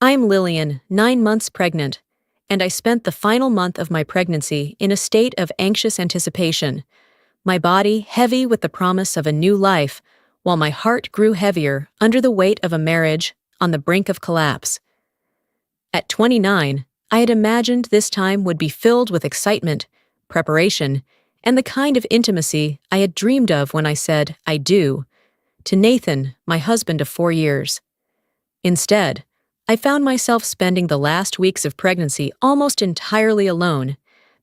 I'm Lillian, 9 months pregnant, and I spent the final month of my pregnancy in a state of anxious anticipation, my body heavy with the promise of a new life, while my heart grew heavier under the weight of a marriage on the brink of collapse. At 29, I had imagined this time would be filled with excitement, preparation, and the kind of intimacy I had dreamed of when I said, "I do," to Nathan, my husband of 4 years. Instead, I found myself spending the last weeks of pregnancy almost entirely alone,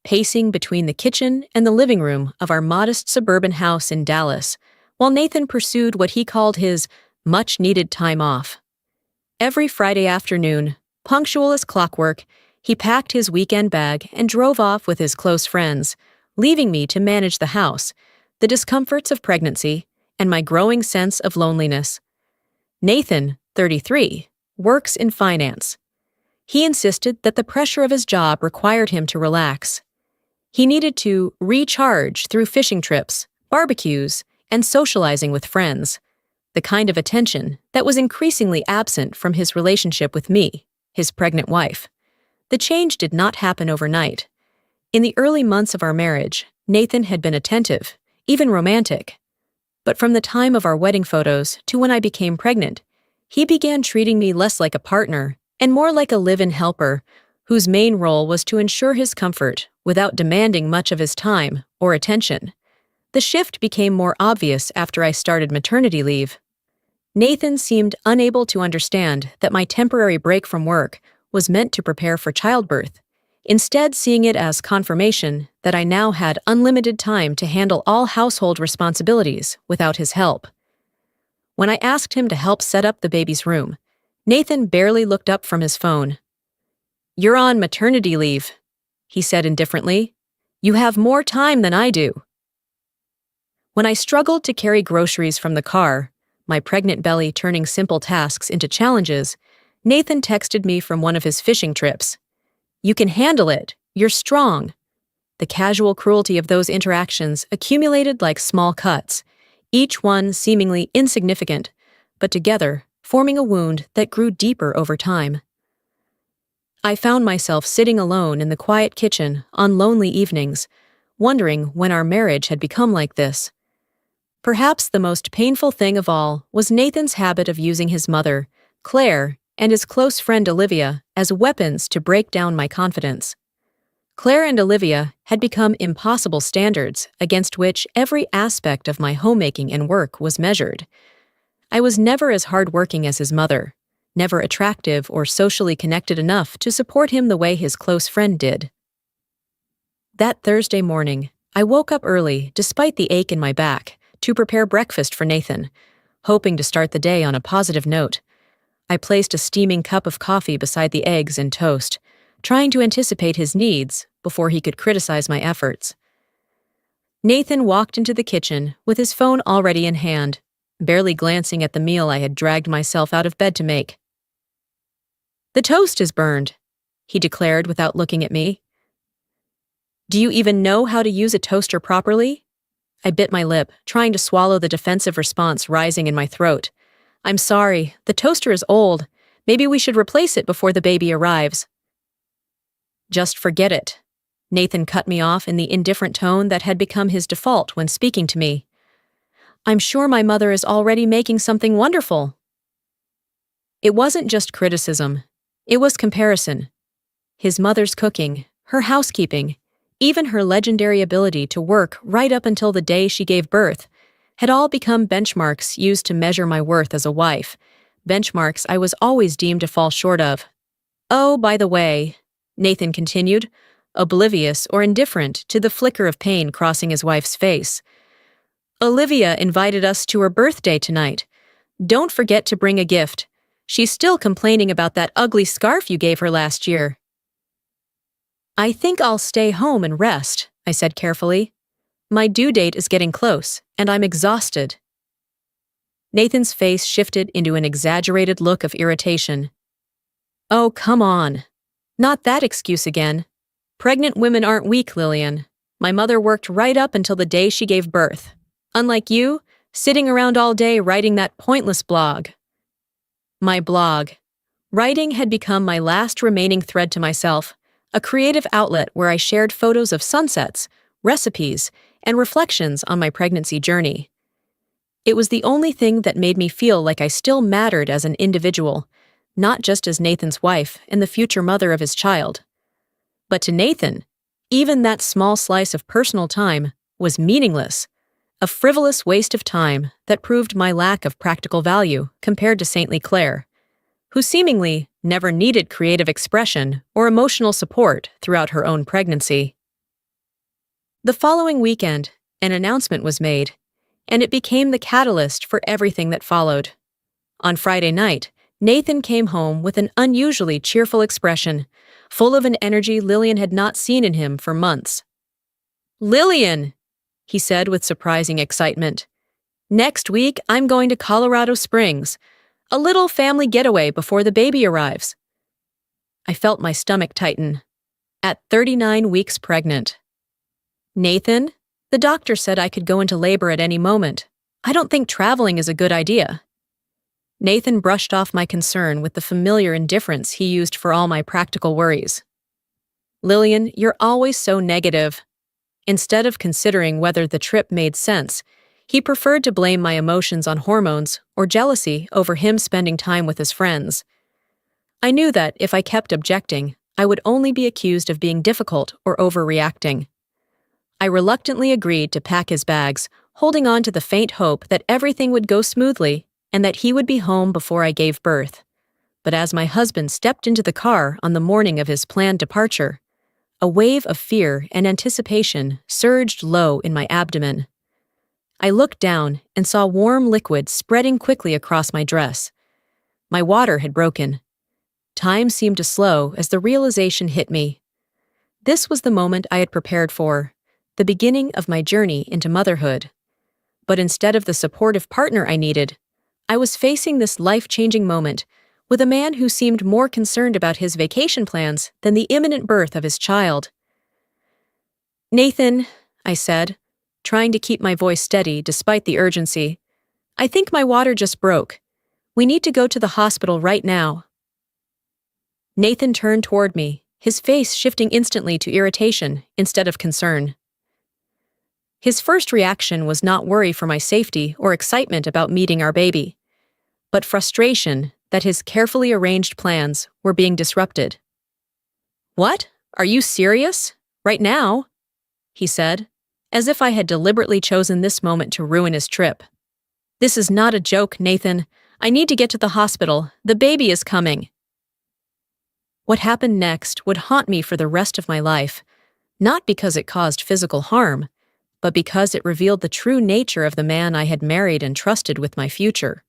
pacing between the kitchen and the living room of our modest suburban house in Dallas, while Nathan pursued what he called his much-needed time off. Every Friday afternoon, punctual as clockwork, he packed his weekend bag and drove off with his close friends, leaving me to manage the house, the discomforts of pregnancy, and my growing sense of loneliness. Nathan, 33, works in finance. He insisted that the pressure of his job required him to relax. He needed to recharge through fishing trips, barbecues, and socializing with friends, the kind of attention that was increasingly absent from his relationship with me, his pregnant wife. The change did not happen overnight. In the early months of our marriage, Nathan had been attentive, even romantic. But from the time of our wedding photos to when I became pregnant, he began treating me less like a partner and more like a live-in helper, whose main role was to ensure his comfort without demanding much of his time or attention. The shift became more obvious after I started maternity leave. Nathan seemed unable to understand that my temporary break from work was meant to prepare for childbirth, instead seeing it as confirmation that I now had unlimited time to handle all household responsibilities without his help. When I asked him to help set up the baby's room, Nathan barely looked up from his phone. "You're on maternity leave," he said indifferently. "You have more time than I do." When I struggled to carry groceries from the car, my pregnant belly turning simple tasks into challenges, Nathan texted me from one of his fishing trips. "You can handle it. You're strong." The casual cruelty of those interactions accumulated like small cuts, each one seemingly insignificant, but together forming a wound that grew deeper over time. I found myself sitting alone in the quiet kitchen on lonely evenings, wondering when our marriage had become like this. Perhaps the most painful thing of all was Nathan's habit of using his mother, Claire, and his close friend Olivia as weapons to break down my confidence. Claire and Olivia had become impossible standards against which every aspect of my homemaking and work was measured. I was never as hardworking as his mother, never attractive or socially connected enough to support him the way his close friend did. That Thursday morning, I woke up early, despite the ache in my back, to prepare breakfast for Nathan, hoping to start the day on a positive note. I placed a steaming cup of coffee beside the eggs and toast, trying to anticipate his needs before he could criticize my efforts. Nathan walked into the kitchen with his phone already in hand, barely glancing at the meal I had dragged myself out of bed to make. "The toast is burned," he declared without looking at me. "Do you even know how to use a toaster properly?" I bit my lip, trying to swallow the defensive response rising in my throat. "I'm sorry, the toaster is old. Maybe we should replace it before the baby arrives." "Just forget it," Nathan cut me off in the indifferent tone that had become his default when speaking to me. "I'm sure my mother is already making something wonderful." It wasn't just criticism. It was comparison. His mother's cooking, her housekeeping, even her legendary ability to work right up until the day she gave birth, had all become benchmarks used to measure my worth as a wife, benchmarks I was always deemed to fall short of. "Oh, by the way," Nathan continued, oblivious or indifferent to the flicker of pain crossing his wife's face, "Olivia invited us to her birthday tonight. Don't forget to bring a gift. She's still complaining about that ugly scarf you gave her last year." "I think I'll stay home and rest," I said carefully. "My due date is getting close, and I'm exhausted." Nathan's face shifted into an exaggerated look of irritation. "Oh, come on. Not that excuse again. Pregnant women aren't weak, Lillian. My mother worked right up until the day she gave birth. Unlike you, sitting around all day writing that pointless blog." "My blog. Writing had become my last remaining thread to myself, a creative outlet where I shared photos of sunsets, recipes, and reflections on my pregnancy journey. It was the only thing that made me feel like I still mattered as an individual, not just as Nathan's wife and the future mother of his child. But to Nathan, even that small slice of personal time was meaningless, a frivolous waste of time that proved my lack of practical value compared to saintly Claire, who seemingly never needed creative expression or emotional support throughout her own pregnancy. The following weekend, an announcement was made, and it became the catalyst for everything that followed. On Friday night, Nathan came home with an unusually cheerful expression, full of an energy Lillian had not seen in him for months. "Lillian," he said with surprising excitement, "next week I'm going to Colorado Springs, a little family getaway before the baby arrives." I felt my stomach tighten. At 39 weeks pregnant. "Nathan, the doctor said I could go into labor at any moment. I don't think traveling is a good idea." Nathan brushed off my concern with the familiar indifference he used for all my practical worries. "Lillian, you're always so negative." Instead of considering whether the trip made sense, he preferred to blame my emotions on hormones or jealousy over him spending time with his friends. I knew that if I kept objecting, I would only be accused of being difficult or overreacting. I reluctantly agreed to pack his bags, holding on to the faint hope that everything would go smoothly and that he would be home before I gave birth. But as my husband stepped into the car on the morning of his planned departure, a wave of fear and anticipation surged low in my abdomen. I looked down and saw warm liquid spreading quickly across my dress. My water had broken. Time seemed to slow as the realization hit me. This was the moment I had prepared for, the beginning of my journey into motherhood. But instead of the supportive partner I needed, I was facing this life-changing moment with a man who seemed more concerned about his vacation plans than the imminent birth of his child. "Nathan," I said, trying to keep my voice steady despite the urgency, "I think my water just broke. We need to go to the hospital right now." Nathan turned toward me, his face shifting instantly to irritation instead of concern. His first reaction was not worry for my safety or excitement about meeting our baby, but frustration that his carefully arranged plans were being disrupted. "What? Are you serious? Right now?" he said, as if I had deliberately chosen this moment to ruin his trip. "This is not a joke, Nathan. I need to get to the hospital. The baby is coming." What happened next would haunt me for the rest of my life, not because it caused physical harm, but because it revealed the true nature of the man I had married and trusted with my future.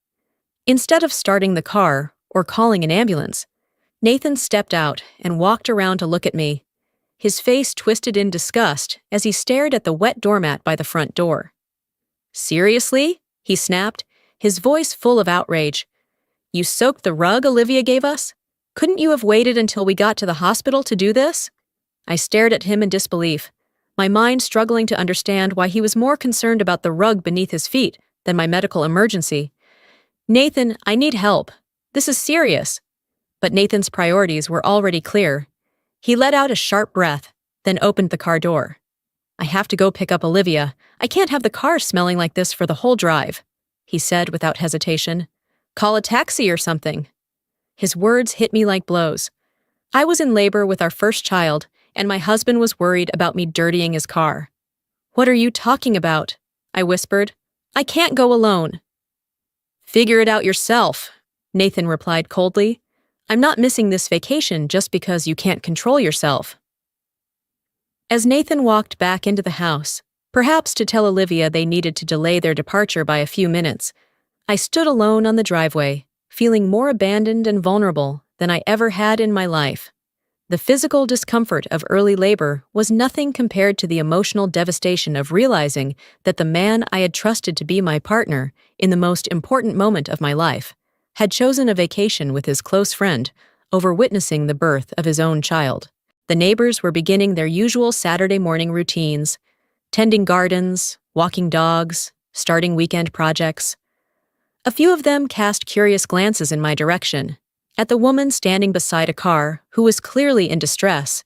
Instead of starting the car or calling an ambulance, Nathan stepped out and walked around to look at me, his face twisted in disgust as he stared at the wet doormat by the front door. "Seriously?" he snapped, his voice full of outrage. "You soaked the rug Olivia gave us? Couldn't you have waited until we got to the hospital to do this?" I stared at him in disbelief, my mind struggling to understand why he was more concerned about the rug beneath his feet than my medical emergency. "Nathan, I need help. This is serious." But Nathan's priorities were already clear. He let out a sharp breath, then opened the car door. "I have to go pick up Olivia. I can't have the car smelling like this for the whole drive," he said without hesitation. "Call a taxi or something." His words hit me like blows. I was in labor with our first child, and my husband was worried about me dirtying his car. "What are you talking about?" I whispered. "I can't go alone." "Figure it out yourself," Nathan replied coldly. "I'm not missing this vacation just because you can't control yourself." As Nathan walked back into the house, perhaps to tell Olivia they needed to delay their departure by a few minutes, I stood alone on the driveway, feeling more abandoned and vulnerable than I ever had in my life. The physical discomfort of early labor was nothing compared to the emotional devastation of realizing that the man I had trusted to be my partner in the most important moment of my life had chosen a vacation with his close friend over witnessing the birth of his own child. The neighbors were beginning their usual Saturday morning routines, tending gardens, walking dogs, starting weekend projects. A few of them cast curious glances in my direction, at the woman standing beside a car who was clearly in distress,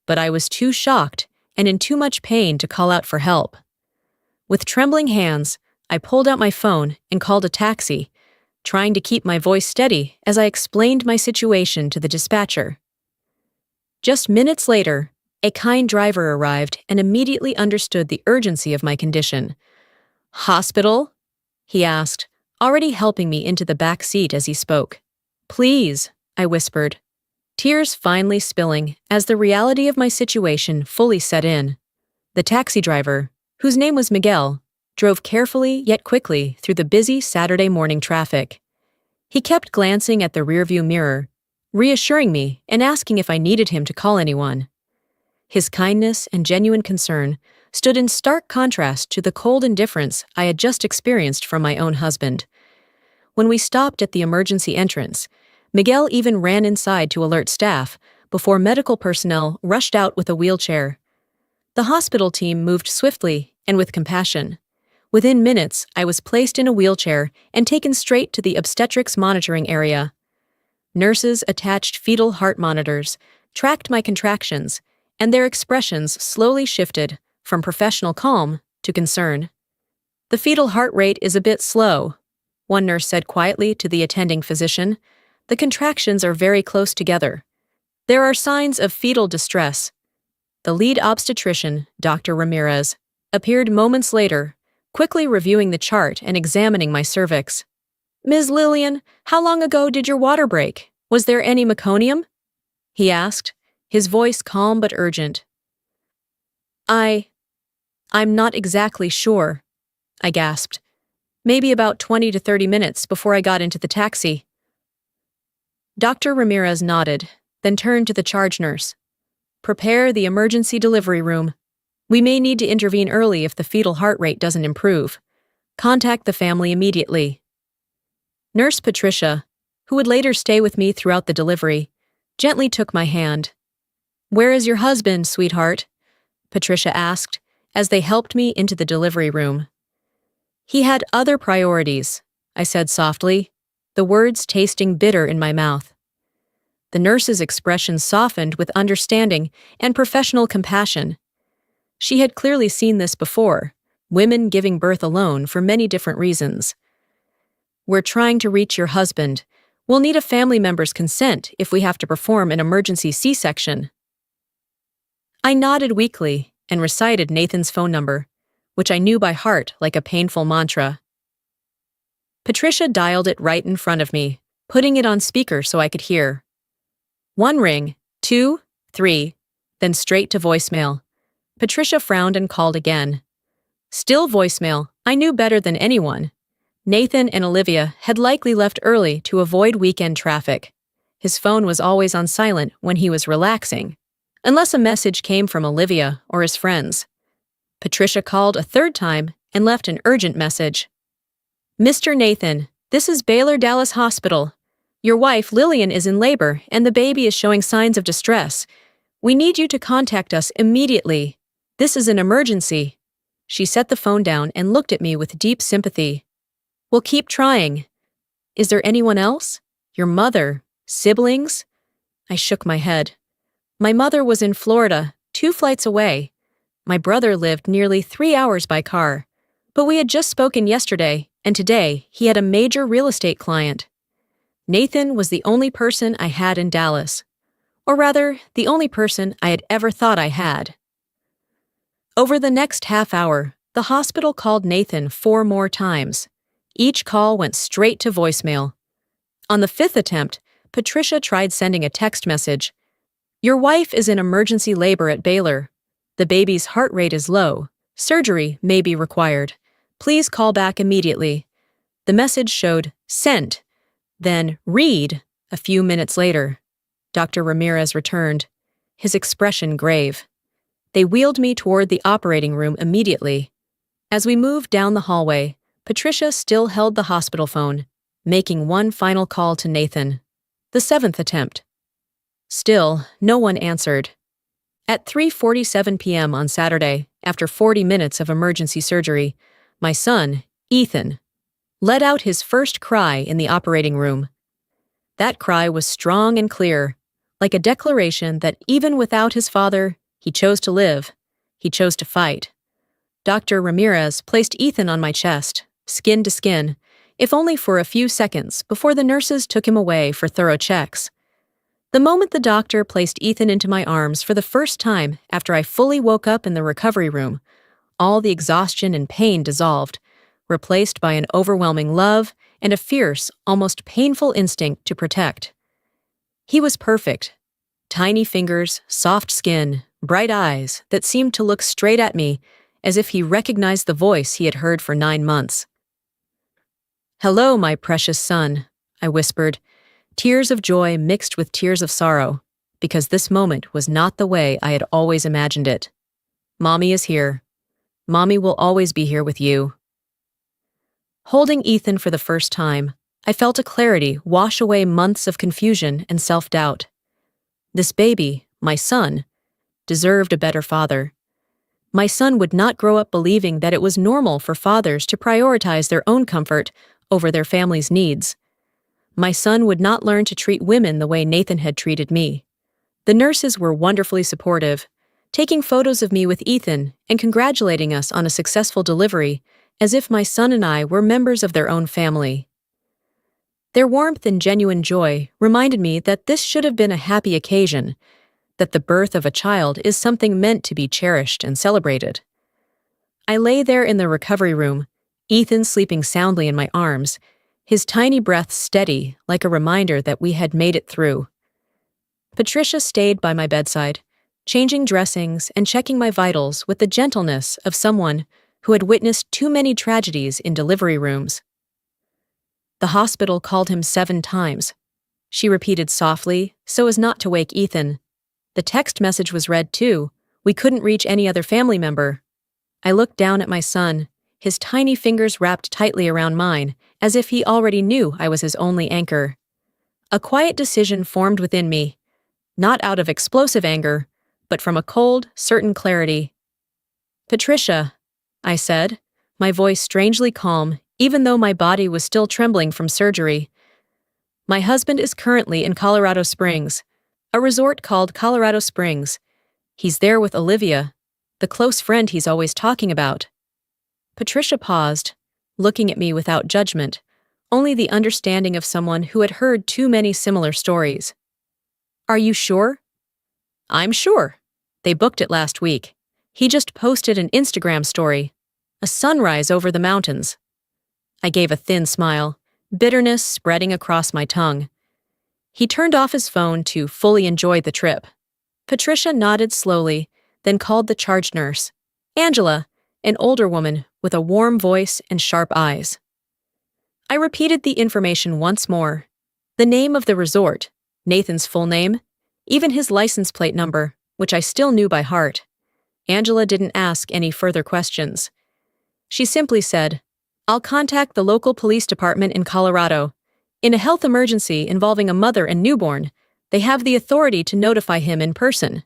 but I was too shocked and in too much pain to call out for help. With trembling hands, I pulled out my phone and called a taxi, trying to keep my voice steady as I explained my situation to the dispatcher. Just minutes later, a kind driver arrived and immediately understood the urgency of my condition. "Hospital?" he asked, already helping me into the back seat as he spoke. "Please," I whispered, tears finally spilling as the reality of my situation fully set in. The taxi driver, whose name was Miguel, drove carefully yet quickly through the busy Saturday morning traffic. He kept glancing at the rearview mirror, reassuring me and asking if I needed him to call anyone. His kindness and genuine concern stood in stark contrast to the cold indifference I had just experienced from my own husband. When we stopped at the emergency entrance, Miguel even ran inside to alert staff before medical personnel rushed out with a wheelchair. The hospital team moved swiftly and with compassion. Within minutes, I was placed in a wheelchair and taken straight to the obstetrics monitoring area. Nurses attached fetal heart monitors, tracked my contractions, and their expressions slowly shifted from professional calm to concern. "The fetal heart rate is a bit slow," one nurse said quietly to the attending physician. "The contractions are very close together. There are signs of fetal distress." The lead obstetrician, Dr. Ramirez, appeared moments later, quickly reviewing the chart and examining my cervix. "Ms. Lillian, how long ago did your water break? Was there any meconium?" he asked, his voice calm but urgent. I'm not exactly sure," I gasped. "Maybe about 20 to 30 minutes before I got into the taxi." Dr. Ramirez nodded, then turned to the charge nurse. "Prepare the emergency delivery room. We may need to intervene early if the fetal heart rate doesn't improve. Contact the family immediately." Nurse Patricia, who would later stay with me throughout the delivery, gently took my hand. "Where is your husband, sweetheart?" Patricia asked, as they helped me into the delivery room. "He had other priorities," I said softly, the words tasting bitter in my mouth. The nurse's expression softened with understanding and professional compassion. She had clearly seen this before, women giving birth alone for many different reasons. "We're trying to reach your husband. We'll need a family member's consent if we have to perform an emergency C-section." I nodded weakly and recited Nathan's phone number, which I knew by heart like a painful mantra. Patricia dialed it right in front of me, putting it on speaker so I could hear. 1 ring, 2, 3, then straight to voicemail. Patricia frowned and called again. Still voicemail. I knew better than anyone. Nathan and Olivia had likely left early to avoid weekend traffic. His phone was always on silent when he was relaxing, unless a message came from Olivia or his friends. Patricia called a third time and left an urgent message. "Mr. Nathan, this is Baylor Dallas Hospital. Your wife, Lillian, is in labor and the baby is showing signs of distress. We need you to contact us immediately. This is an emergency." She set the phone down and looked at me with deep sympathy. "We'll keep trying. Is there anyone else? Your mother? Siblings?" I shook my head. My mother was in Florida, 2 flights away. My brother lived nearly 3 hours by car. But we had just spoken yesterday, and today he had a major real estate client. Nathan was the only person I had in Dallas. Or rather, the only person I had ever thought I had. Over the next half hour, the hospital called Nathan 4 more times. Each call went straight to voicemail. On the 5th attempt, Patricia tried sending a text message. "Your wife is in emergency labor at Baylor. The baby's heart rate is low. Surgery may be required. Please call back immediately." The message showed "sent," then "read" a few minutes later. Dr. Ramirez returned, his expression grave. They wheeled me toward the operating room immediately. As we moved down the hallway, Patricia still held the hospital phone, making one final call to Nathan. The 7th attempt. Still, no one answered. At 3:47 p.m. on Saturday, after 40 minutes of emergency surgery, my son, Ethan, let out his first cry in the operating room. That cry was strong and clear, like a declaration that even without his father, he chose to live. He chose to fight. Dr. Ramirez placed Ethan on my chest, skin to skin, if only for a few seconds before the nurses took him away for thorough checks. The moment the doctor placed Ethan into my arms for the first time after I fully woke up in the recovery room, all the exhaustion and pain dissolved, replaced by an overwhelming love and a fierce, almost painful instinct to protect. He was perfect. Tiny fingers, soft skin, bright eyes that seemed to look straight at me as if he recognized the voice he had heard for 9 months. "Hello, my precious son," I whispered, tears of joy mixed with tears of sorrow, because this moment was not the way I had always imagined it. "Mommy is here. Mommy will always be here with you." Holding Ethan for the first time, I felt a clarity wash away months of confusion and self-doubt. This baby, my son, deserved a better father. My son would not grow up believing that it was normal for fathers to prioritize their own comfort over their family's needs. My son would not learn to treat women the way Nathan had treated me. The nurses were wonderfully supportive, taking photos of me with Ethan and congratulating us on a successful delivery, as if my son and I were members of their own family. Their warmth and genuine joy reminded me that this should have been a happy occasion, that the birth of a child is something meant to be cherished and celebrated. I lay there in the recovery room, Ethan sleeping soundly in my arms, his tiny breath steady like a reminder that we had made it through. Patricia stayed by my bedside, changing dressings and checking my vitals with the gentleness of someone who had witnessed too many tragedies in delivery rooms. "The hospital called him 7 times," she repeated softly so as not to wake Ethan. "The text message was read too. We couldn't reach any other family member." I looked down at my son, his tiny fingers wrapped tightly around mine, as if he already knew I was his only anchor. A quiet decision formed within me, not out of explosive anger, but from a cold, certain clarity. "Patricia," I said, my voice strangely calm, even though my body was still trembling from surgery. "My husband is currently in Colorado Springs, a resort called Colorado Springs. He's there with Olivia, the close friend he's always talking about." Patricia paused, looking at me without judgment, only the understanding of someone who had heard too many similar stories. "Are you sure?" "I'm sure. They booked it last week. He just posted an Instagram story. A sunrise over the mountains." I gave a thin smile, bitterness spreading across my tongue. He turned off his phone to fully enjoy the trip. Patricia nodded slowly, then called the charge nurse, Angela, an older woman with a warm voice and sharp eyes. I repeated the information once more. The name of the resort, Nathan's full name, even his license plate number, which I still knew by heart. Angela didn't ask any further questions. She simply said, "I'll contact the local police department in Colorado. In a health emergency involving a mother and newborn, they have the authority to notify him in person."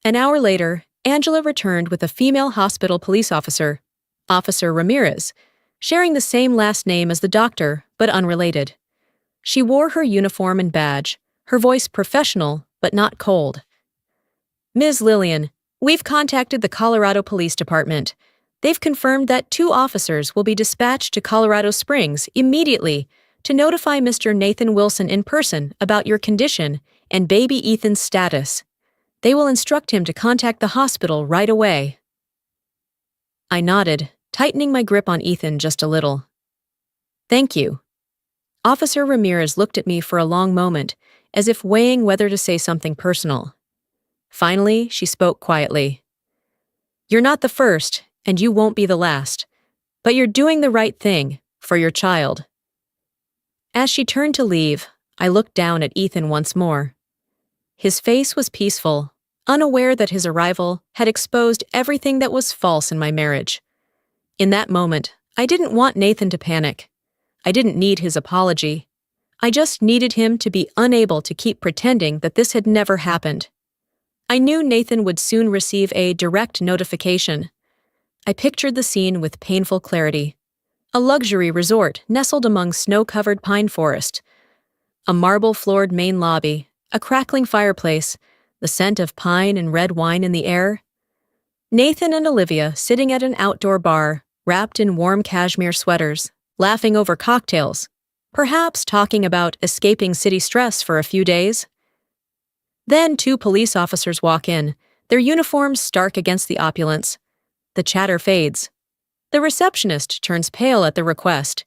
An hour later, Angela returned with a female hospital police officer, Officer Ramirez, sharing the same last name as the doctor, but unrelated. She wore her uniform and badge, her voice professional, but not cold. "Ms. Lillian, we've contacted the Colorado Police Department. They've confirmed that 2 officers will be dispatched to Colorado Springs immediately to notify Mr. Nathan Wilson in person about your condition and baby Ethan's status. They will instruct him to contact the hospital right away." I nodded, tightening my grip on Ethan just a little. "Thank you." Officer Ramirez looked at me for a long moment, as if weighing whether to say something personal. Finally, she spoke quietly. "You're not the first, and you won't be the last, but you're doing the right thing for your child." As she turned to leave, I looked down at Ethan once more. His face was peaceful, unaware that his arrival had exposed everything that was false in my marriage. In that moment, I didn't want Nathan to panic. I didn't need his apology. I just needed him to be unable to keep pretending that this had never happened. I knew Nathan would soon receive a direct notification. I pictured the scene with painful clarity. A luxury resort nestled among snow-covered pine forest. A marble-floored main lobby, a crackling fireplace, the scent of pine and red wine in the air. Nathan and Olivia sitting at an outdoor bar, wrapped in warm cashmere sweaters, laughing over cocktails, perhaps talking about escaping city stress for a few days. Then 2 police officers walk in, their uniforms stark against the opulence. The chatter fades. The receptionist turns pale at the request.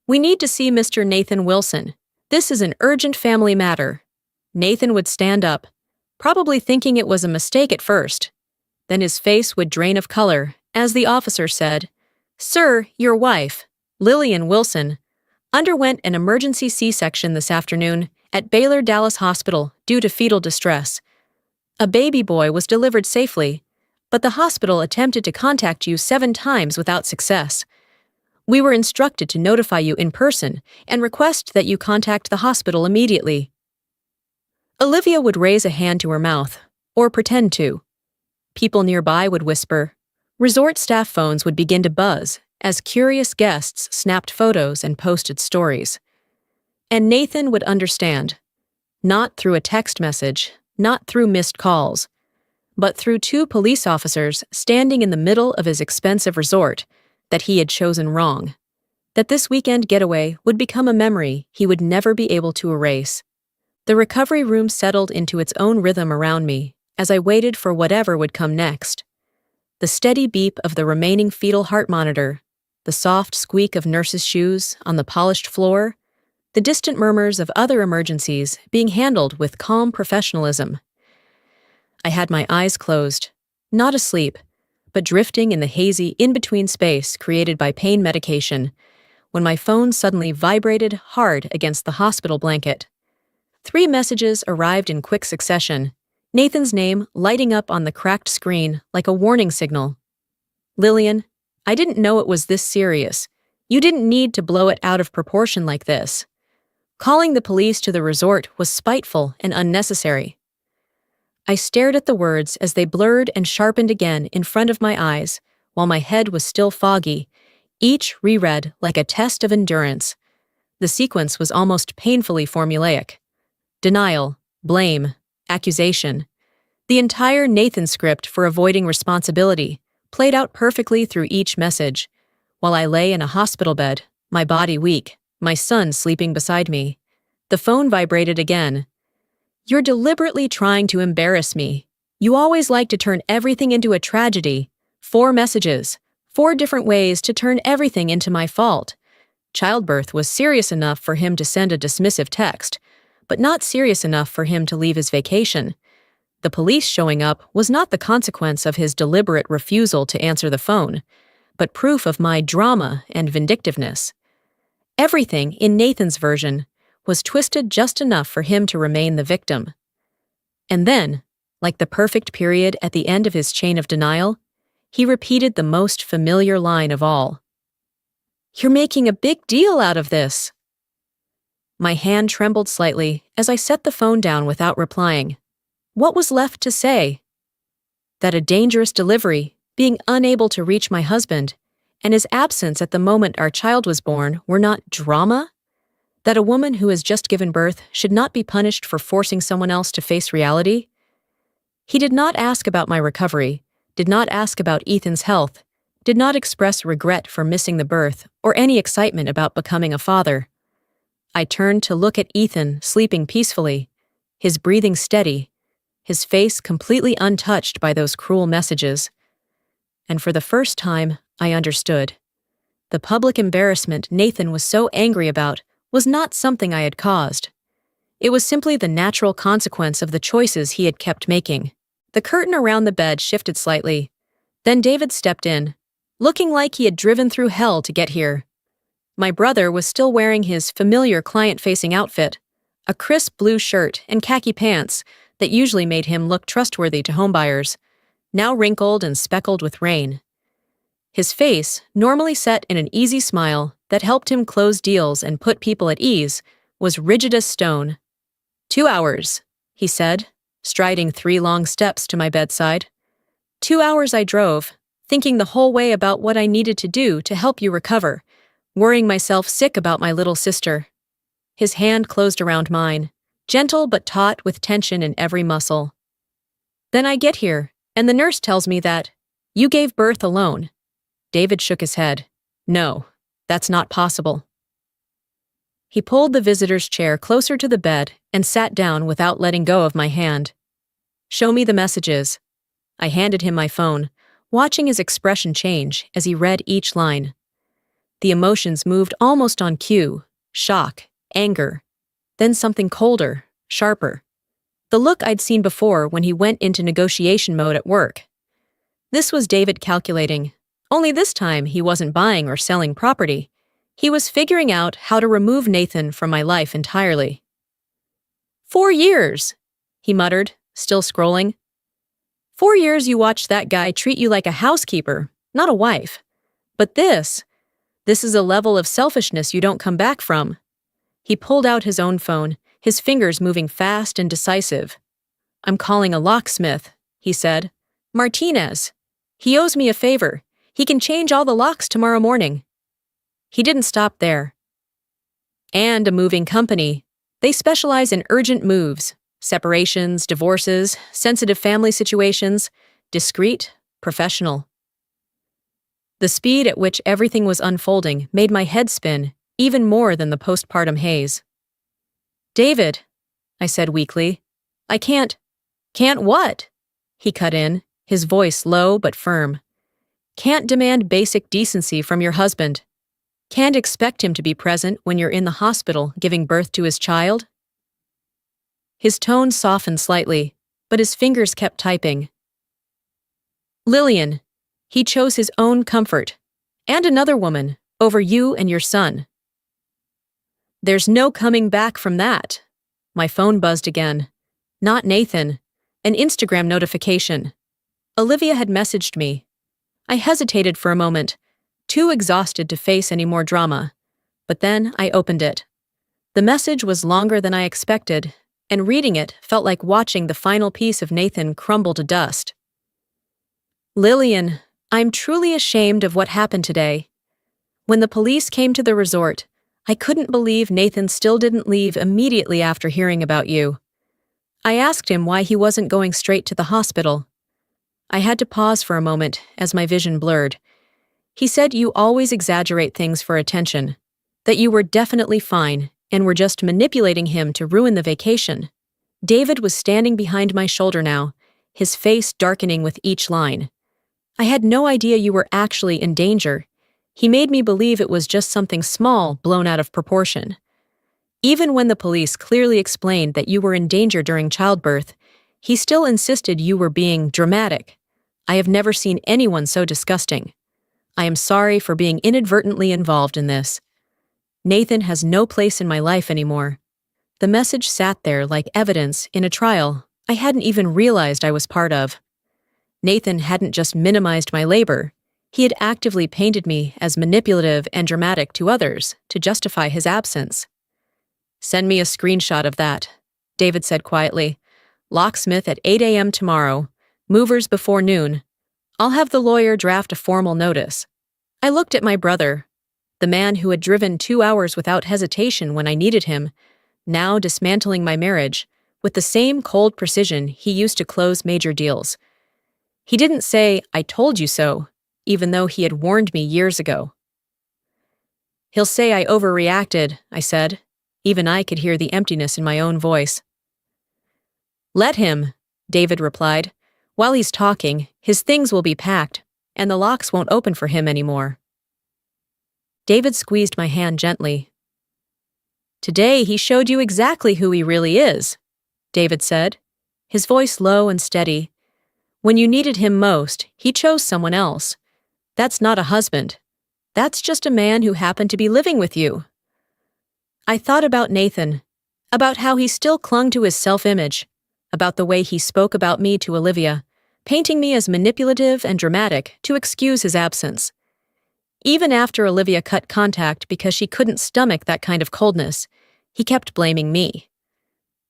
"We need to see Mr. Nathan Wilson. This is an urgent family matter." Nathan would stand up, probably thinking it was a mistake at first. Then his face would drain of color, as the officer said, "Sir, your wife, Lillian Wilson, underwent an emergency C-section this afternoon at Baylor Dallas Hospital due to fetal distress. A baby boy was delivered safely, but the hospital attempted to contact you 7 times without success. We were instructed to notify you in person and request that you contact the hospital immediately." Olivia would raise a hand to her mouth, or pretend to. People nearby would whisper. Resort staff phones would begin to buzz as curious guests snapped photos and posted stories. And Nathan would understand. Not through a text message, not through missed calls, but through 2 police officers standing in the middle of his expensive resort, that he had chosen wrong. That this weekend getaway would become a memory he would never be able to erase. The recovery room settled into its own rhythm around me as I waited for whatever would come next. The steady beep of the remaining fetal heart monitor, the soft squeak of nurses' shoes on the polished floor, the distant murmurs of other emergencies being handled with calm professionalism. I had my eyes closed, not asleep, but drifting in the hazy in-between space created by pain medication, when my phone suddenly vibrated hard against the hospital blanket. 3 messages arrived in quick succession, Nathan's name lighting up on the cracked screen like a warning signal. "Lillian, I didn't know it was this serious. You didn't need to blow it out of proportion like this. Calling the police to the resort was spiteful and unnecessary." I stared at the words as they blurred and sharpened again in front of my eyes, while my head was still foggy, each reread like a test of endurance. The sequence was almost painfully formulaic. Denial, blame, accusation. The entire Nathan script for avoiding responsibility played out perfectly through each message, while I lay in a hospital bed, my body weak, my son sleeping beside me. The phone vibrated again. "You're deliberately trying to embarrass me. You always like to turn everything into a tragedy. 4 messages, 4 different ways to turn everything into my fault." Childbirth was serious enough for him to send a dismissive text, but not serious enough for him to leave his vacation. The police showing up was not the consequence of his deliberate refusal to answer the phone, but proof of my drama and vindictiveness. Everything in Nathan's version was twisted just enough for him to remain the victim. And then, like the perfect period at the end of his chain of denial, he repeated the most familiar line of all. "You're making a big deal out of this." My hand trembled slightly as I set the phone down without replying. What was left to say? That a dangerous delivery, being unable to reach my husband, and his absence at the moment our child was born were not drama? That a woman who has just given birth should not be punished for forcing someone else to face reality? He did not ask about my recovery, did not ask about Ethan's health, did not express regret for missing the birth or any excitement about becoming a father. I turned to look at Ethan sleeping peacefully, his breathing steady, his face completely untouched by those cruel messages. And for the first time, I understood. The public embarrassment Nathan was so angry about was not something I had caused. It was simply the natural consequence of the choices he had kept making. The curtain around the bed shifted slightly. Then David stepped in, looking like he had driven through hell to get here. My brother was still wearing his familiar client-facing outfit, a crisp blue shirt and khaki pants that usually made him look trustworthy to homebuyers, now wrinkled and speckled with rain. His face, normally set in an easy smile that helped him close deals and put people at ease, was rigid as stone. 2 hours, he said, striding 3 long steps to my bedside. 2 hours I drove, thinking the whole way about what I needed to do to help you recover, worrying myself sick about my little sister. His hand closed around mine, gentle but taut with tension in every muscle. Then I get here, and the nurse tells me that you gave birth alone. David shook his head. No, that's not possible. He pulled the visitor's chair closer to the bed and sat down without letting go of my hand. Show me the messages. I handed him my phone, watching his expression change as he read each line. The emotions moved almost on cue: shock, anger, then something colder, sharper. The look I'd seen before when he went into negotiation mode at work. This was David calculating. Only this time he wasn't buying or selling property. He was figuring out how to remove Nathan from my life entirely. 4 years, he muttered, still scrolling. 4 years you watched that guy treat you like a housekeeper, not a wife. But this is a level of selfishness you don't come back from. He pulled out his own phone, his fingers moving fast and decisive. I'm calling a locksmith, he said. Martinez. He owes me a favor. He can change all the locks tomorrow morning. He didn't stop there. And a moving company. They specialize in urgent moves, separations, divorces, sensitive family situations, discreet, professional. The speed at which everything was unfolding made my head spin, even more than the postpartum haze. David, I said weakly, I can't. Can't what? He cut in, his voice low but firm. Can't demand basic decency from your husband. Can't expect him to be present when you're in the hospital giving birth to his child. His tone softened slightly, but his fingers kept typing. Lillian, he chose his own comfort, and another woman, over you and your son. There's no coming back from that. My phone buzzed again. Not Nathan. An Instagram notification. Olivia had messaged me. I hesitated for a moment, too exhausted to face any more drama. But then I opened it. The message was longer than I expected, and reading it felt like watching the final piece of Nathan crumble to dust. Lillian, I'm truly ashamed of what happened today. When the police came to the resort, I couldn't believe Nathan still didn't leave immediately after hearing about you. I asked him why he wasn't going straight to the hospital. I had to pause for a moment as my vision blurred. He said you always exaggerate things for attention, that you were definitely fine and were just manipulating him to ruin the vacation. David was standing behind my shoulder now, his face darkening with each line. I had no idea you were actually in danger. He made me believe it was just something small blown out of proportion. Even when the police clearly explained that you were in danger during childbirth, he still insisted you were being dramatic. I have never seen anyone so disgusting. I am sorry for being inadvertently involved in this. Nathan has no place in my life anymore. The message sat there like evidence in a trial I hadn't even realized I was part of. Nathan hadn't just minimized my labor. He had actively painted me as manipulative and dramatic to others to justify his absence. Send me a screenshot of that, David said quietly. Locksmith at 8 a.m. tomorrow. Movers before noon. I'll have the lawyer draft a formal notice. I looked at my brother, the man who had driven 2 hours without hesitation when I needed him, now dismantling my marriage with the same cold precision he used to close major deals. He didn't say, I told you so, even though he had warned me years ago. He'll say I overreacted, I said. Even I could hear the emptiness in my own voice. Let him, David replied. While he's talking, his things will be packed, and the locks won't open for him anymore. David squeezed my hand gently. Today he showed you exactly who he really is, David said, his voice low and steady. When you needed him most, he chose someone else. That's not a husband. That's just a man who happened to be living with you. I thought about Nathan, about how he still clung to his self-image, about the way he spoke about me to Olivia, painting me as manipulative and dramatic to excuse his absence. Even after Olivia cut contact because she couldn't stomach that kind of coldness, he kept blaming me.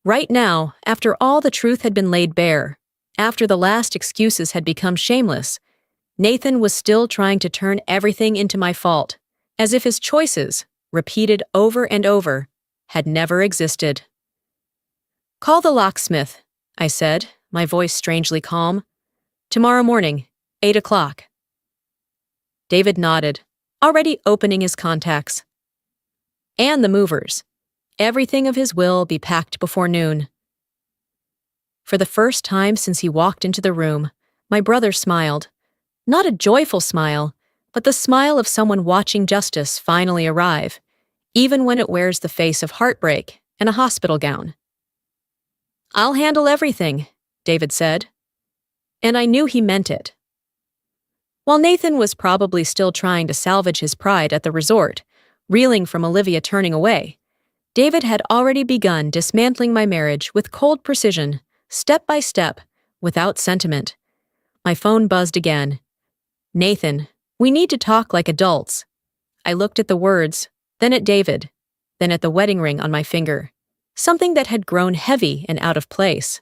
Right now, after all the truth had been laid bare, after the last excuses had become shameless, Nathan was still trying to turn everything into my fault, as if his choices, repeated over and over, had never existed. "Call the locksmith," I said, my voice strangely calm. "Tomorrow morning, 8 o'clock." David nodded, already opening his contacts. "And the movers. Everything of his will be packed before noon." For the first time since he walked into the room, my brother smiled. Not a joyful smile, but the smile of someone watching justice finally arrive, even when it wears the face of heartbreak and a hospital gown. "I'll handle everything," David said. And I knew he meant it. While Nathan was probably still trying to salvage his pride at the resort, reeling from Olivia turning away, David had already begun dismantling my marriage with cold precision, step by step, without sentiment. My phone buzzed again. "Nathan, we need to talk like adults." I looked at the words, then at David, then at the wedding ring on my finger, something that had grown heavy and out of place.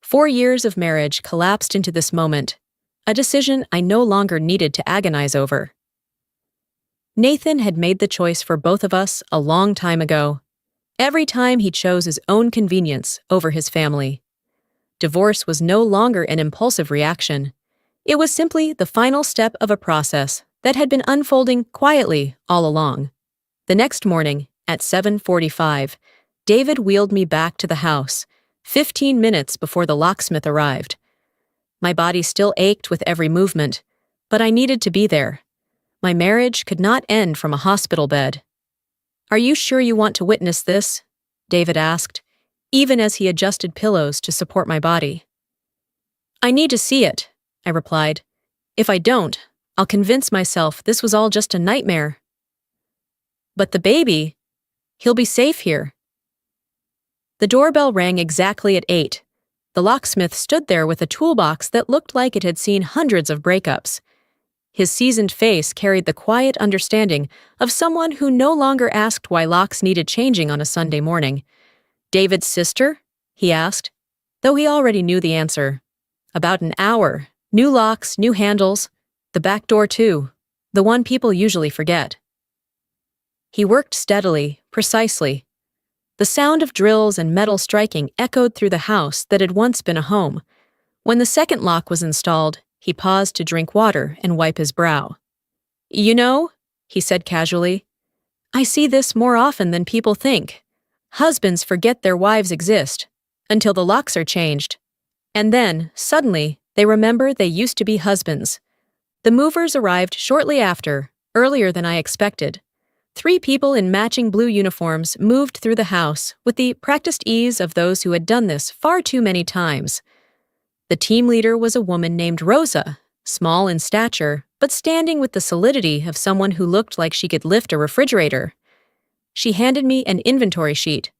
4 years of marriage collapsed into this moment, a decision I no longer needed to agonize over. Nathan had made the choice for both of us a long time ago. Every time he chose his own convenience over his family. Divorce was no longer an impulsive reaction. It was simply the final step of a process that had been unfolding quietly all along. The next morning, at 7:45, David wheeled me back to the house, 15 minutes before the locksmith arrived. My body still ached with every movement, but I needed to be there. My marriage could not end from a hospital bed. "Are you sure you want to witness this?" David asked, even as he adjusted pillows to support my body. "I need to see it," I replied. "If I don't, I'll convince myself this was all just a nightmare." "But the baby, he'll be safe here." The doorbell rang exactly at 8. The locksmith stood there with a toolbox that looked like it had seen hundreds of breakups. His seasoned face carried the quiet understanding of someone who no longer asked why locks needed changing on a Sunday morning. "David's sister?" he asked, though he already knew the answer. "About an hour. New locks, new handles. The back door too. The one people usually forget." He worked steadily, precisely. The sound of drills and metal striking echoed through the house that had once been a home. When the second lock was installed, he paused to drink water and wipe his brow. "You know," he said casually, "I see this more often than people think. Husbands forget their wives exist, until the locks are changed. And then, suddenly, they remember they used to be husbands." The movers arrived shortly after, earlier than I expected. 3 people in matching blue uniforms moved through the house with the practiced ease of those who had done this far too many times. The team leader was a woman named Rosa, small in stature, but standing with the solidity of someone who looked like she could lift a refrigerator. She handed me an inventory sheet.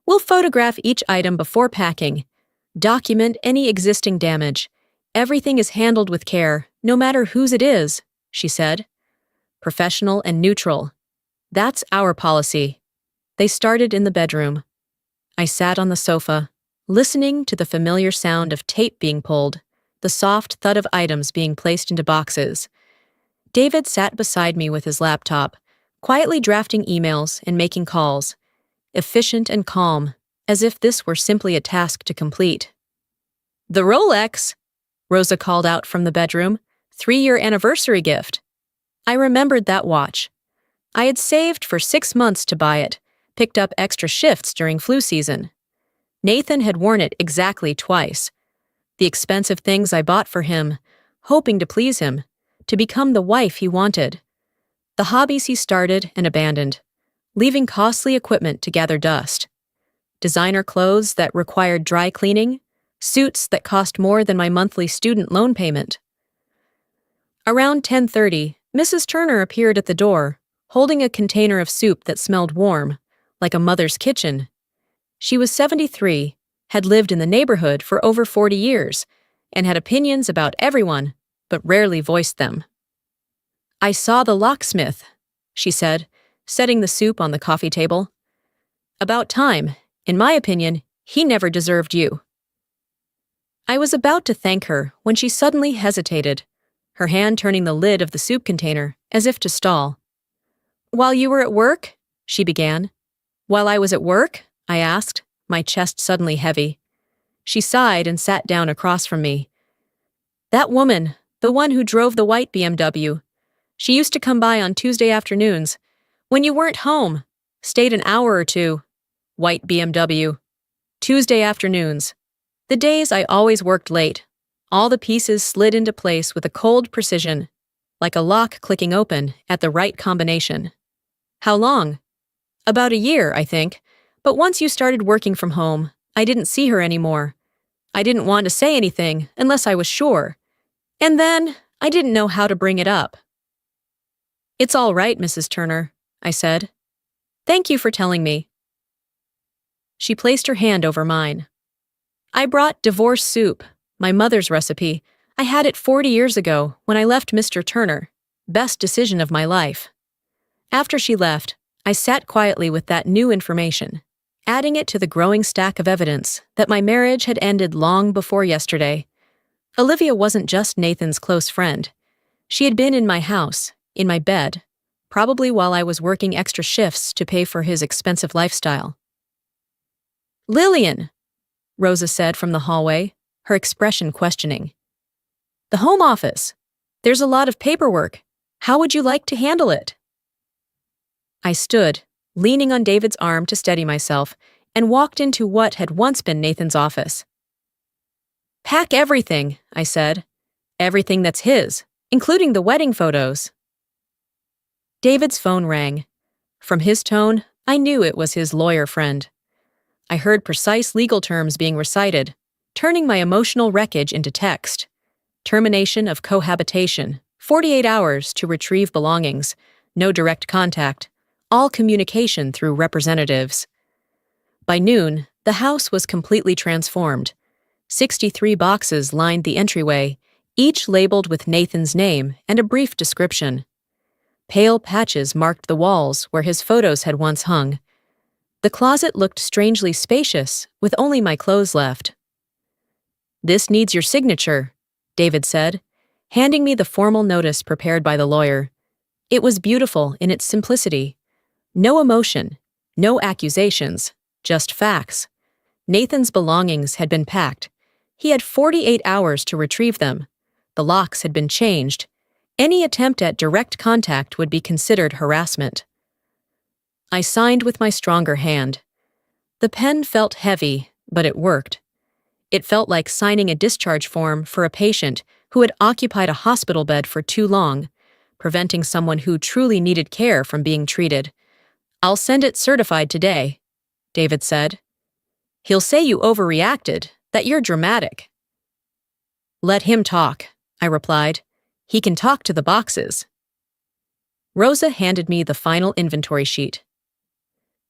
"We'll photograph each item before packing. Document any existing damage. Everything is handled with care, no matter whose it is," she said. "Professional and neutral. That's our policy." They started in the bedroom. I sat on the sofa, listening to the familiar sound of tape being pulled, the soft thud of items being placed into boxes. David sat beside me with his laptop, quietly drafting emails and making calls, efficient and calm, as if this were simply a task to complete. "The Rolex," Rosa called out from the bedroom, 3-year anniversary gift. I remembered that watch. I had saved for 6 months to buy it, picked up extra shifts during flu season. Nathan had worn it exactly twice. The expensive things I bought for him, hoping to please him, to become the wife he wanted. The hobbies he started and abandoned, leaving costly equipment to gather dust. Designer clothes that required dry cleaning, suits that cost more than my monthly student loan payment. Around 10:30, Mrs. Turner appeared at the door, holding a container of soup that smelled warm, like a mother's kitchen. She was 73, had lived in the neighborhood for over 40 years, and had opinions about everyone, but rarely voiced them. "I saw the locksmith," she said, setting the soup on the coffee table. "About time. In my opinion, he never deserved you." I was about to thank her when she suddenly hesitated, her hand turning the lid of the soup container as if to stall. "While you were at work?" she began. While I was at work? I asked, my chest suddenly heavy. She sighed and sat down across from me. That woman, the one who drove the white BMW. She used to come by on Tuesday afternoons. When you weren't home. Stayed an hour or two. White BMW. Tuesday afternoons. The days I always worked late. All the pieces slid into place with a cold precision, like a lock clicking open at the right combination. How long? About a year, I think. But once you started working from home, I didn't see her anymore. I didn't want to say anything unless I was sure. And then, I didn't know how to bring it up. It's all right, Mrs. Turner, I said. Thank you for telling me. She placed her hand over mine. I brought divorce soup, my mother's recipe. I had it 40 years ago when I left Mr. Turner. Best decision of my life. After she left, I sat quietly with that new information, adding it to the growing stack of evidence that my marriage had ended long before yesterday. Olivia wasn't just Nathan's close friend. She had been in my house, in my bed, probably while I was working extra shifts to pay for his expensive lifestyle. Lillian, Rosa said from the hallway, her expression questioning. The home office. There's a lot of paperwork. How would you like to handle it? I stood, leaning on David's arm to steady myself, and walked into what had once been Nathan's office. Pack everything, I said. Everything that's his, including the wedding photos. David's phone rang. From his tone, I knew it was his lawyer friend. I heard precise legal terms being recited, turning my emotional wreckage into text. Termination of cohabitation, 48 hours to retrieve belongings, no direct contact, all communication through representatives. By noon, the house was completely transformed. 63 boxes lined the entryway, each labeled with Nathan's name and a brief description. Pale patches marked the walls where his photos had once hung. The closet looked strangely spacious, with only my clothes left. This needs your signature, David said, handing me the formal notice prepared by the lawyer. It was beautiful in its simplicity. No emotion, no accusations, just facts. Nathan's belongings had been packed. He had 48 hours to retrieve them. The locks had been changed. Any attempt at direct contact would be considered harassment. I signed with my stronger hand. The pen felt heavy, but it worked. It felt like signing a discharge form for a patient who had occupied a hospital bed for too long, preventing someone who truly needed care from being treated. I'll send it certified today, David said. He'll say you overreacted, that you're dramatic. Let him talk, I replied. He can talk to the boxes. Rosa handed me the final inventory sheet.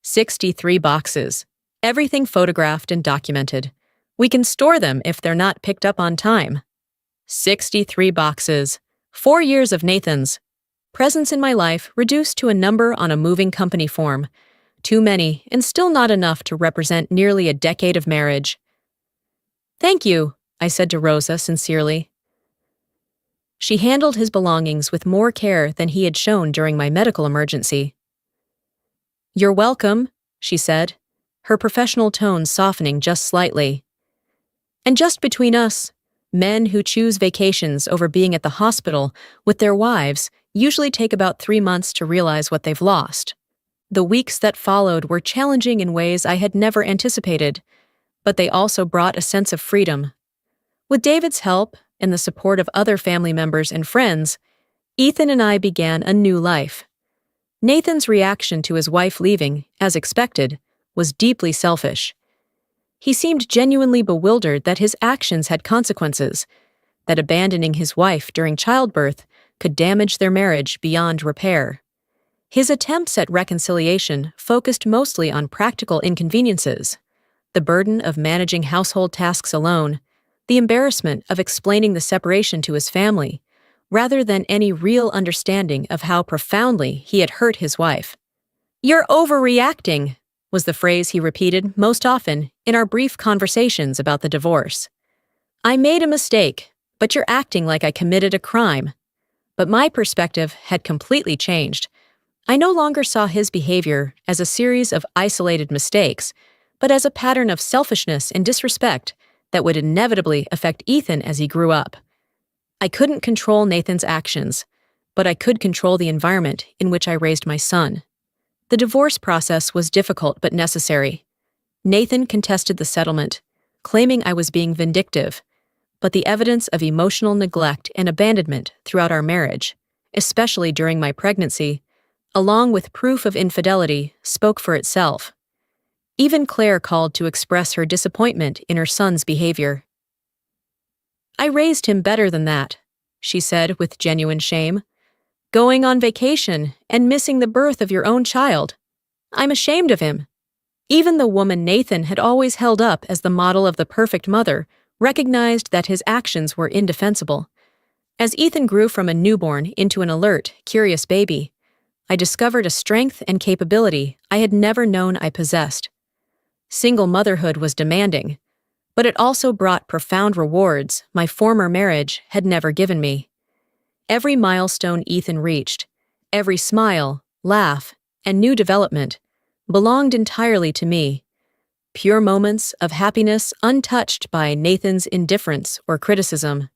63 boxes, everything photographed and documented. We can store them if they're not picked up on time. 63 boxes, 4 years of Nathan's. Presence in my life reduced to a number on a moving company form. Too many, and still not enough to represent nearly a decade of marriage. Thank you, I said to Rosa sincerely. She handled his belongings with more care than he had shown during my medical emergency. You're welcome, she said, her professional tone softening just slightly. And just between us, men who choose vacations over being at the hospital with their wives usually take about 3 months to realize what they've lost. The weeks that followed were challenging in ways I had never anticipated, but they also brought a sense of freedom. With David's help and the support of other family members and friends, Ethan and I began a new life. Nathan's reaction to his wife leaving, as expected, was deeply selfish. He seemed genuinely bewildered that his actions had consequences, that abandoning his wife during childbirth could damage their marriage beyond repair. His attempts at reconciliation focused mostly on practical inconveniences, the burden of managing household tasks alone, the embarrassment of explaining the separation to his family, rather than any real understanding of how profoundly he had hurt his wife. You're overreacting, was the phrase he repeated most often in our brief conversations about the divorce. I made a mistake, but you're acting like I committed a crime. But my perspective had completely changed. I no longer saw his behavior as a series of isolated mistakes, but as a pattern of selfishness and disrespect that would inevitably affect Ethan as he grew up. I couldn't control Nathan's actions, but I could control the environment in which I raised my son. The divorce process was difficult but necessary. Nathan contested the settlement, claiming I was being vindictive, but the evidence of emotional neglect and abandonment throughout our marriage, especially during my pregnancy, along with proof of infidelity, spoke for itself. Even Claire called to express her disappointment in her son's behavior. "I raised him better than that," she said with genuine shame. "Going on vacation and missing the birth of your own child. I'm ashamed of him." Even the woman Nathan had always held up as the model of the perfect mother recognized that his actions were indefensible. As Ethan grew from a newborn into an alert, curious baby, I discovered a strength and capability I had never known I possessed. Single motherhood was demanding, but it also brought profound rewards my former marriage had never given me. Every milestone Ethan reached, every smile, laugh, and new development belonged entirely to me. Pure moments of happiness untouched by Nathan's indifference or criticism.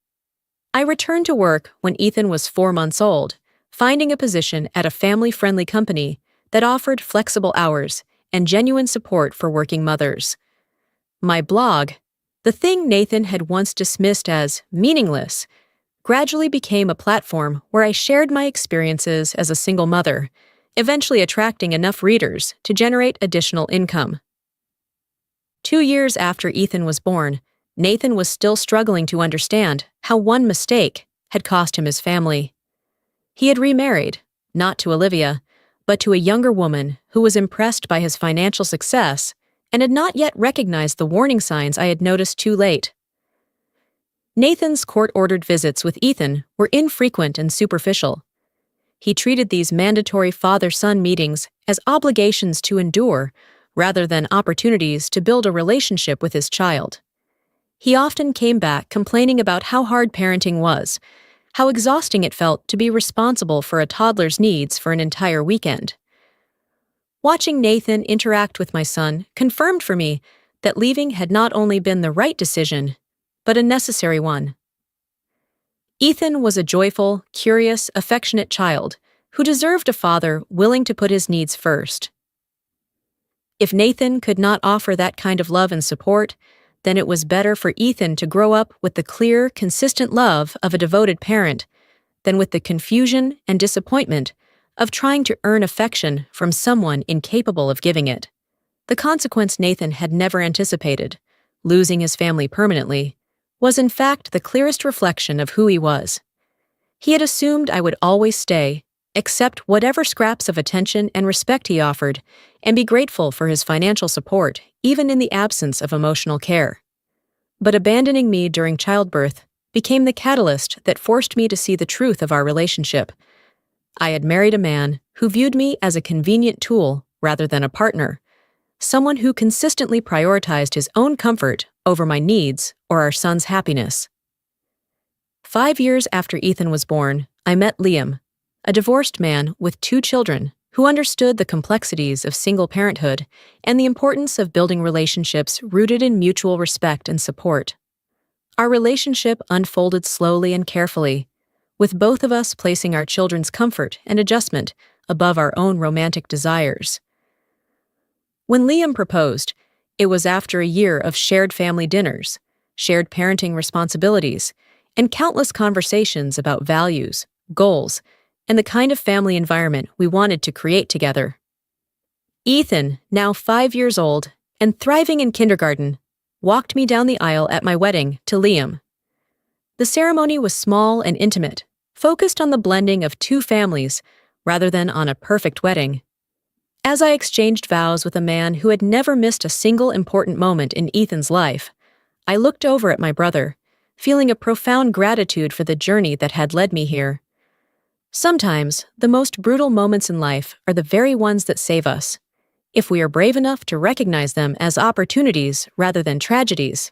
I returned to work when Ethan was 4 months old, finding a position at a family-friendly company that offered flexible hours and genuine support for working mothers. My blog, the thing Nathan had once dismissed as meaningless, gradually became a platform where I shared my experiences as a single mother, eventually attracting enough readers to generate additional income. 2 years after Ethan was born, Nathan was still struggling to understand how one mistake had cost him his family. He had remarried, not to Olivia, but to a younger woman who was impressed by his financial success and had not yet recognized the warning signs I had noticed too late. Nathan's court-ordered visits with Ethan were infrequent and superficial. He treated these mandatory father-son meetings as obligations to endure rather than opportunities to build a relationship with his child. He often came back complaining about how hard parenting was, how exhausting it felt to be responsible for a toddler's needs for an entire weekend. Watching Nathan interact with my son confirmed for me that leaving had not only been the right decision, but a necessary one. Ethan was a joyful, curious, affectionate child who deserved a father willing to put his needs first. If Nathan could not offer that kind of love and support, then it was better for Ethan to grow up with the clear, consistent love of a devoted parent than with the confusion and disappointment of trying to earn affection from someone incapable of giving it. The consequence Nathan had never anticipated, losing his family permanently, was in fact the clearest reflection of who he was. He had assumed I would always stay, accept whatever scraps of attention and respect he offered, and be grateful for his financial support, even in the absence of emotional care. But abandoning me during childbirth became the catalyst that forced me to see the truth of our relationship. I had married a man who viewed me as a convenient tool rather than a partner, someone who consistently prioritized his own comfort over my needs or our son's happiness. 5 years after Ethan was born, I met Liam, a divorced man with 2 children who understood the complexities of single parenthood and the importance of building relationships rooted in mutual respect and support. Our relationship unfolded slowly and carefully, with both of us placing our children's comfort and adjustment above our own romantic desires. When Liam proposed, it was after a year of shared family dinners, shared parenting responsibilities, and countless conversations about values, goals, and the kind of family environment we wanted to create together. Ethan, now 5 years old and thriving in kindergarten, walked me down the aisle at my wedding to Liam. The ceremony was small and intimate, focused on the blending of 2 families rather than on a perfect wedding. As I exchanged vows with a man who had never missed a single important moment in Ethan's life, I looked over at my brother, feeling a profound gratitude for the journey that had led me here. Sometimes, the most brutal moments in life are the very ones that save us, if we are brave enough to recognize them as opportunities rather than tragedies.